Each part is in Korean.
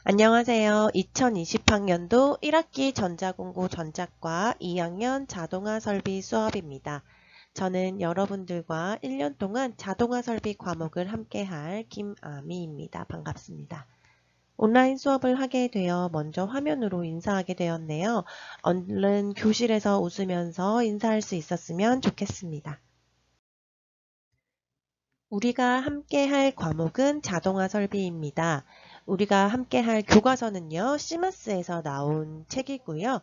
안녕하세요. 2020학년도 1학기 전자공고 전작과 2학년 자동화 설비 수업입니다. 저는 여러분들과 1년 동안 자동화 설비 과목을 함께할 김아미입니다. 반갑습니다. 온라인 수업을 하게 되어 먼저 화면으로 인사하게 되었네요. 얼른 교실에서 웃으면서 인사할 수 있었으면 좋겠습니다. 우리가 함께할 과목은 자동화 설비입니다. 우리가 함께할 교과서는요, 시마스에서 나온 책이고요.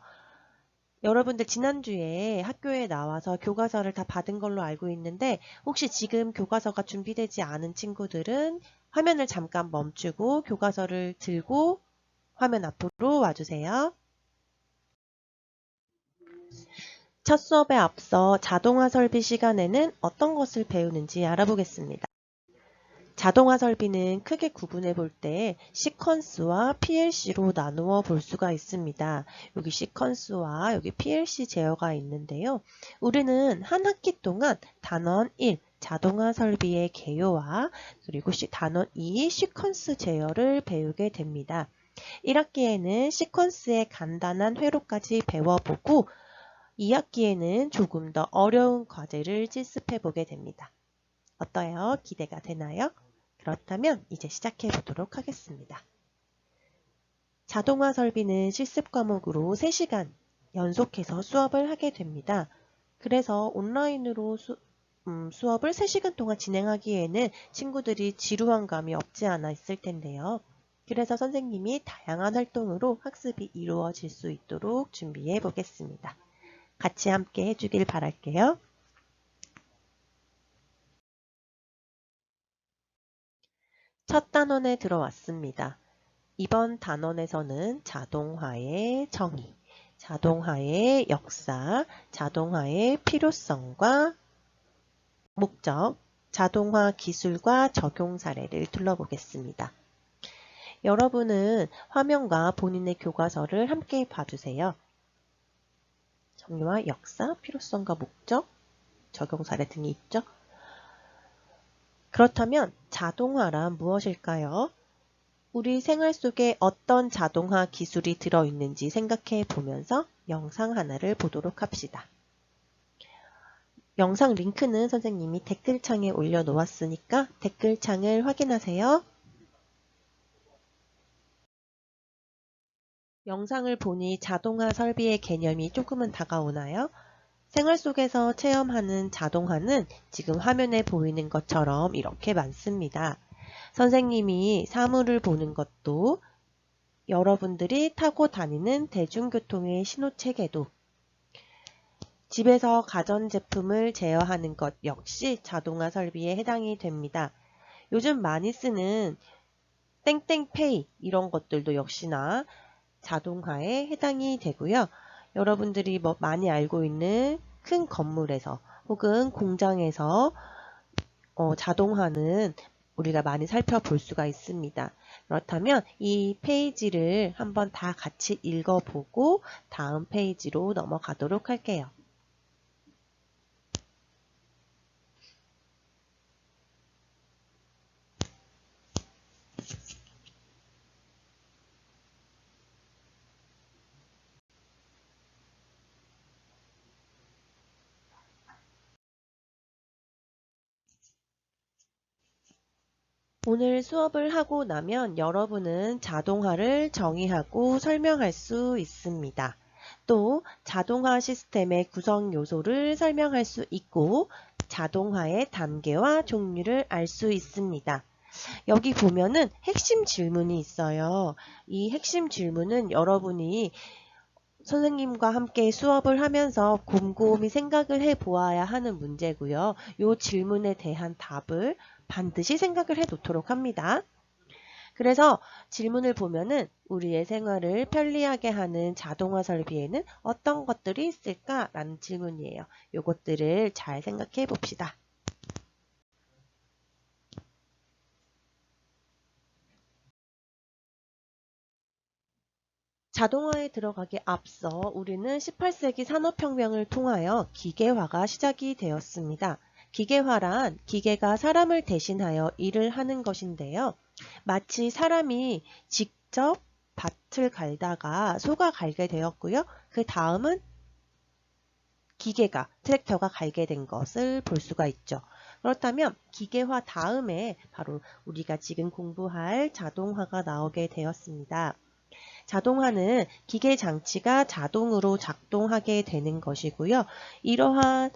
여러분들 지난주에 학교에 나와서 교과서를 다 받은 걸로 알고 있는데 혹시 지금 교과서가 준비되지 않은 친구들은 화면을 잠깐 멈추고 교과서를 들고 화면 앞으로 와주세요. 첫 수업에 앞서 자동화 설비 시간에는 어떤 것을 배우는지 알아보겠습니다. 자동화 설비는 크게 구분해 볼 때 시퀀스와 PLC로 나누어 볼 수가 있습니다. 여기 시퀀스와 여기 PLC 제어가 있는데요. 우리는 한 학기 동안 단원 1, 자동화 설비의 개요와 그리고 단원 2, 시퀀스 제어를 배우게 됩니다. 1학기에는 시퀀스의 간단한 회로까지 배워보고 2학기에는 조금 더 어려운 과제를 실습해 보게 됩니다. 어떠해요? 기대가 되나요? 그렇다면 이제 시작해 보도록 하겠습니다. 자동화 설비는 실습 과목으로 3시간 연속해서 수업을 하게 됩니다. 그래서 온라인으로 수업을 3시간 동안 진행하기에는 친구들이 지루한 감이 없지 않아 있을 텐데요. 그래서 선생님이 다양한 활동으로 학습이 이루어질 수 있도록 준비해 보겠습니다. 같이 함께 해주길 바랄게요. 첫 단원에 들어왔습니다. 이번 단원에서는 자동화의 정의, 자동화의 역사, 자동화의 필요성과 목적, 자동화 기술과 적용 사례를 둘러보겠습니다. 여러분은 화면과 본인의 교과서를 함께 봐주세요. 정의와 역사, 필요성과 목적, 적용 사례 등이 있죠? 그렇다면 자동화란 무엇일까요? 우리 생활 속에 어떤 자동화 기술이 들어있는지 생각해 보면서 영상 하나를 보도록 합시다. 영상 링크는 선생님이 댓글창에 올려놓았으니까 댓글창을 확인하세요. 영상을 보니 자동화 설비의 개념이 조금은 다가오나요? 생활 속에서 체험하는 자동화는 지금 화면에 보이는 것처럼 이렇게 많습니다. 선생님이 사물을 보는 것도 여러분들이 타고 다니는 대중교통의 신호체계도 집에서 가전제품을 제어하는 것 역시 자동화 설비에 해당이 됩니다. 요즘 많이 쓰는 땡땡페이 이런 것들도 역시나 자동화에 해당이 되고요. 여러분들이 많이 알고 있는 큰 건물에서 혹은 공장에서 자동화는 우리가 많이 살펴볼 수가 있습니다. 그렇다면 이 페이지를 한번 다 같이 읽어보고 다음 페이지로 넘어가도록 할게요. 오늘 수업을 하고 나면 여러분은 자동화를 정의하고 설명할 수 있습니다. 또 자동화 시스템의 구성 요소를 설명할 수 있고 자동화의 단계와 종류를 알 수 있습니다. 여기 보면은 핵심 질문이 있어요. 이 핵심 질문은 여러분이 선생님과 함께 수업을 하면서 곰곰이 생각을 해 보아야 하는 문제고요. 이 질문에 대한 답을 반드시 생각을 해 놓도록 합니다. 그래서 질문을 보면은 우리의 생활을 편리하게 하는 자동화 설비에는 어떤 것들이 있을까라는 질문이에요. 이것들을 잘 생각해 봅시다. 자동화에 들어가기 앞서 우리는 18세기 산업혁명을 통하여 기계화가 시작이 되었습니다. 기계화란 기계가 사람을 대신하여 일을 하는 것인데요. 마치 사람이 직접 밭을 갈다가 소가 갈게 되었고요. 그 다음은 기계가, 트랙터가 갈게 된 것을 볼 수가 있죠. 그렇다면 기계화 다음에 바로 우리가 지금 공부할 자동화가 나오게 되었습니다. 자동화는 기계 장치가 자동으로 작동하게 되는 것이고요. 이러한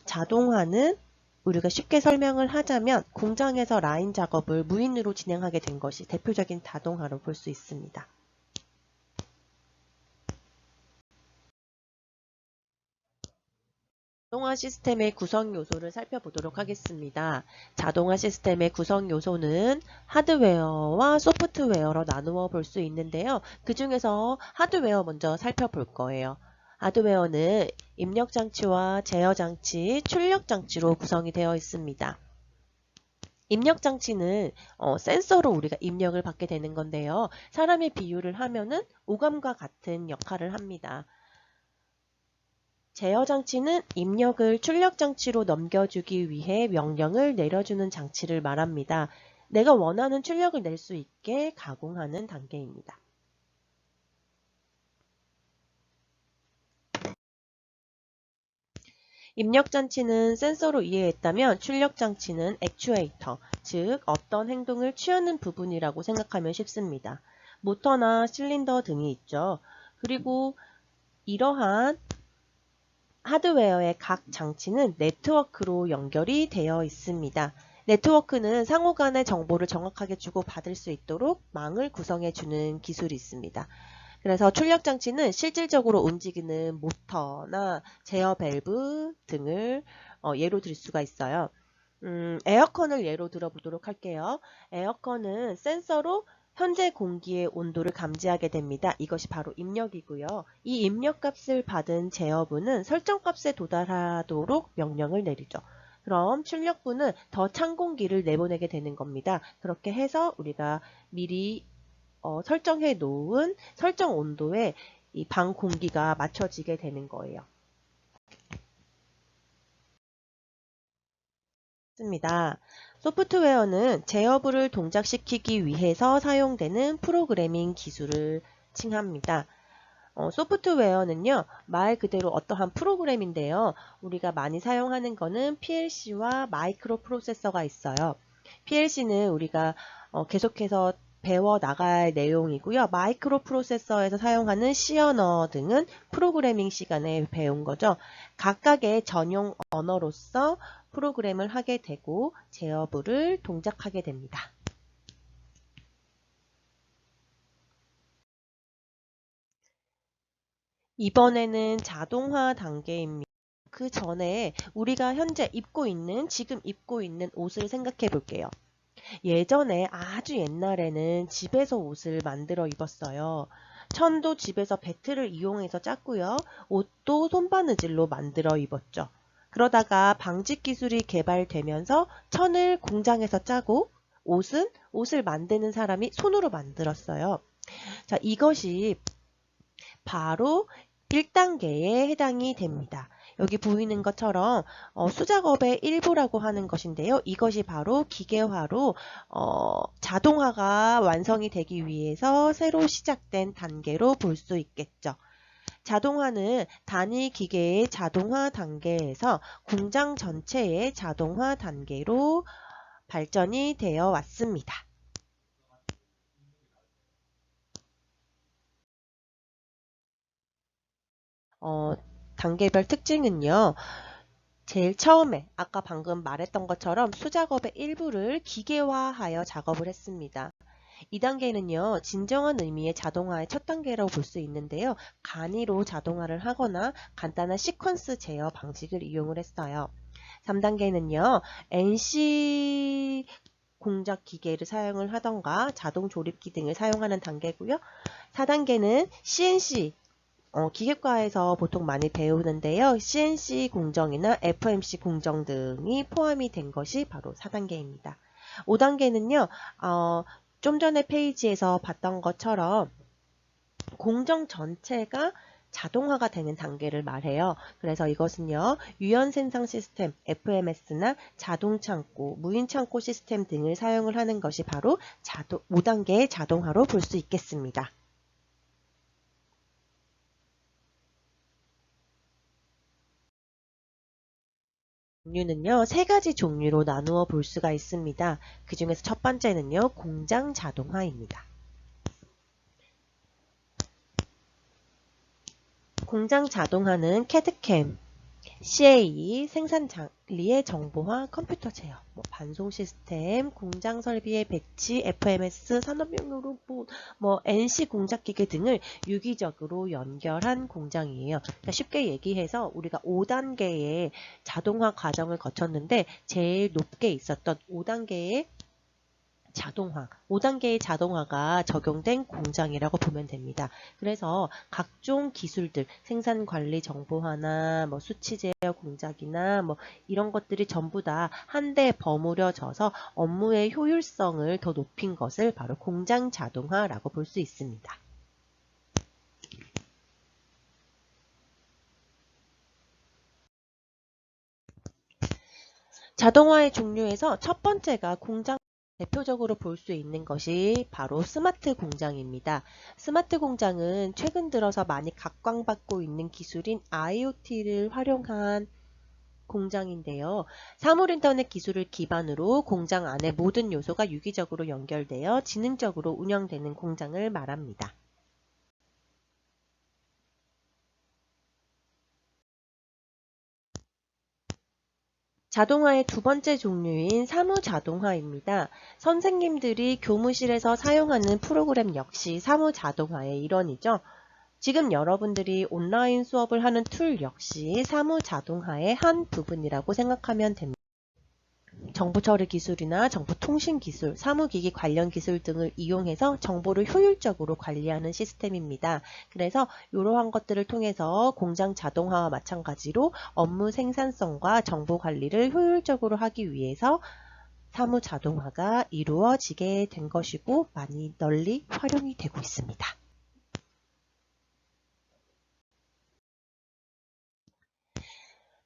자동화는 우리가 쉽게 설명을 하자면 공장에서 라인 작업을 무인으로 진행하게 된 것이 대표적인 자동화로 볼 수 있습니다. 자동화 시스템의 구성 요소를 살펴보도록 하겠습니다. 자동화 시스템의 구성 요소는 하드웨어와 소프트웨어로 나누어 볼 수 있는데요. 그 중에서 하드웨어 먼저 살펴볼 거예요. 하드웨어는 입력장치와 제어장치, 출력장치로 구성이 되어 있습니다. 입력장치는 센서로 우리가 입력을 받게 되는 건데요. 사람의 비유를 하면은 오감과 같은 역할을 합니다. 제어장치는 입력을 출력장치로 넘겨주기 위해 명령을 내려주는 장치를 말합니다. 내가 원하는 출력을 낼 수 있게 가공하는 단계입니다. 입력장치는 센서로 이해했다면 출력장치는 액추에이터, 즉 어떤 행동을 취하는 부분이라고 생각하면 쉽습니다. 모터나 실린더 등이 있죠. 그리고 이러한 하드웨어의 각 장치는 네트워크로 연결이 되어 있습니다. 네트워크는 상호 간의 정보를 정확하게 주고받을 수 있도록 망을 구성해 주는 기술이 있습니다. 그래서 출력 장치는 실질적으로 움직이는 모터나 제어 밸브 등을 예로 들 수가 있어요. 에어컨을 예로 들어보도록 할게요. 에어컨은 센서로 현재 공기의 온도를 감지하게 됩니다. 이것이 바로 입력이고요. 이 입력값을 받은 제어부는 설정값에 도달하도록 명령을 내리죠. 그럼 출력부는 더 찬 공기를 내보내게 되는 겁니다. 그렇게 해서 우리가 미리 설정해 놓은 설정 온도에 이 방 공기가 맞춰지게 되는 거예요. 습니다. 소프트웨어는 제어부를 동작시키기 위해서 사용되는 프로그래밍 기술을 칭합니다. 소프트웨어는요, 말 그대로 어떠한 프로그램인데요. 우리가 많이 사용하는 거는 PLC와 마이크로 프로세서가 있어요. PLC는 우리가 계속해서 배워 나갈 내용이고요. 마이크로 프로세서에서 사용하는 C 언어 등은 프로그래밍 시간에 배운 거죠. 각각의 전용 언어로서 프로그램을 하게 되고 제어부를 동작하게 됩니다. 이번에는 자동화 단계입니다. 그 전에 우리가 현재 지금 입고 있는 옷을 생각해 볼게요. 예전에 아주 옛날에는 집에서 옷을 만들어 입었어요. 천도 집에서 배트를 이용해서 짰고요. 옷도 손바느질로 만들어 입었죠. 그러다가 방직 기술이 개발되면서 천을 공장에서 짜고 옷을 만드는 사람이 손으로 만들었어요. 자, 이것이 바로 1단계에 해당이 됩니다. 여기 보이는 것처럼 수작업의 일부라고 하는 것인데요. 이것이 바로 기계화로 자동화가 완성이 되기 위해서 새로 시작된 단계로 볼 수 있겠죠. 자동화는 단위 기계의 자동화 단계에서 공장 전체의 자동화 단계로 발전이 되어 왔습니다. 단계별 특징은요. 제일 처음에 아까 방금 말했던 것처럼 수작업의 일부를 기계화하여 작업을 했습니다. 2단계는요. 진정한 의미의 자동화의 첫 단계라고 볼 수 있는데요. 간이로 자동화를 하거나 간단한 시퀀스 제어 방식을 이용을 했어요. 3단계는요. NC 공작 기계를 사용을 하던가 자동 조립기 등을 사용하는 단계고요. 4단계는 CNC 기계과에서 보통 많이 배우는데요. CNC 공정이나 FMC 공정 등이 포함이 된 것이 바로 4단계입니다. 5단계는요. 좀 전에 페이지에서 봤던 것처럼 공정 전체가 자동화가 되는 단계를 말해요. 그래서 이것은요. 유연 생산 시스템 FMS나 자동 창고, 무인 창고 시스템 등을 사용을 하는 것이 바로 5단계의 자동화로 볼 수 있겠습니다. 종류는요, 세 가지 종류로 나누어 볼 수가 있습니다. 그 중에서 첫 번째는요, 공장 자동화입니다. 공장 자동화는 캐드캠, CAE, 생산 장리의 정보화, 컴퓨터 제어, 반송 시스템, 공장 설비의 배치, FMS, 산업용으로 NC 공작기계 등을 유기적으로 연결한 공장이에요. 그러니까 쉽게 얘기해서 우리가 5단계의 자동화 과정을 거쳤는데 제일 높게 있었던 5단계의 5단계의 자동화가 적용된 공장이라고 보면 됩니다. 그래서 각종 기술들, 생산관리 정보화나 수치 제어 공작이나 이런 것들이 전부 다 한데 버무려져서 업무의 효율성을 더 높인 것을 바로 공장 자동화라고 볼 수 있습니다. 자동화의 종류에서 첫 번째가 공장 대표적으로 볼 수 있는 것이 바로 스마트 공장입니다. 스마트 공장은 최근 들어서 많이 각광받고 있는 기술인 IoT를 활용한 공장인데요. 사물인터넷 기술을 기반으로 공장 안의 모든 요소가 유기적으로 연결되어 지능적으로 운영되는 공장을 말합니다. 자동화의 두 번째 종류인 사무자동화입니다. 선생님들이 교무실에서 사용하는 프로그램 역시 사무자동화의 일원이죠. 지금 여러분들이 온라인 수업을 하는 툴 역시 사무자동화의 한 부분이라고 생각하면 됩니다. 정보처리 기술이나 정보통신 기술, 사무기기 관련 기술 등을 이용해서 정보를 효율적으로 관리하는 시스템입니다. 그래서 이러한 것들을 통해서 공장 자동화와 마찬가지로 업무 생산성과 정보 관리를 효율적으로 하기 위해서 사무 자동화가 이루어지게 된 것이고 많이 널리 활용이 되고 있습니다.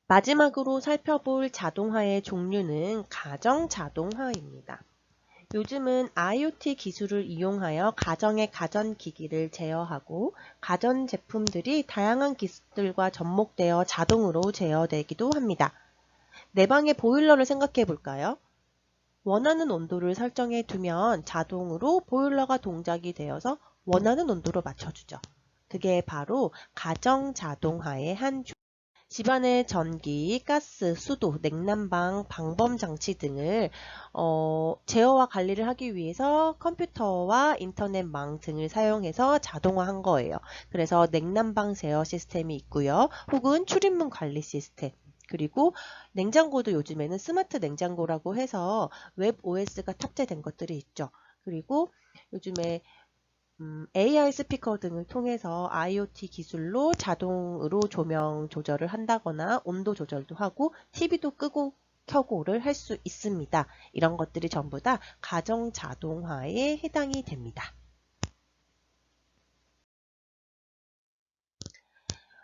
마지막으로 살펴볼 자동화의 종류는 가정 자동화입니다. 요즘은 IoT 기술을 이용하여 가정의 가전기기를 제어하고 가전제품들이 다양한 기술들과 접목되어 자동으로 제어되기도 합니다. 내 방의 보일러를 생각해 볼까요? 원하는 온도를 설정해 두면 자동으로 보일러가 동작이 되어서 원하는 온도로 맞춰주죠. 그게 바로 가정 자동화의 한 집안의 전기, 가스, 수도, 냉난방, 방범 장치 등을 제어와 관리를 하기 위해서 컴퓨터와 인터넷망 등을 사용해서 자동화한 거예요. 그래서 냉난방 제어 시스템이 있고요. 혹은 출입문 관리 시스템. 그리고 냉장고도 요즘에는 스마트 냉장고라고 해서 웹 OS가 탑재된 것들이 있죠. 그리고 요즘에 AI 스피커 등을 통해서 IoT 기술로 자동으로 조명 조절을 한다거나 온도 조절도 하고 TV도 끄고 켜고를 할 수 있습니다. 이런 것들이 전부 다 가정 자동화에 해당이 됩니다.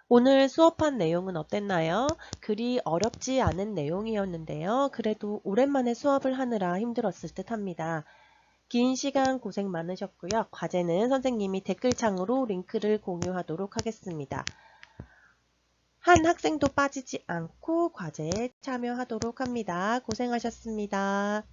오늘 수업한 내용은 어땠나요? 그리 어렵지 않은 내용이었는데요. 그래도 오랜만에 수업을 하느라 힘들었을 듯 합니다. 긴 시간 고생 많으셨고요. 과제는 선생님이 댓글창으로 링크를 공유하도록 하겠습니다. 한 학생도 빠지지 않고 과제에 참여하도록 합니다. 고생하셨습니다.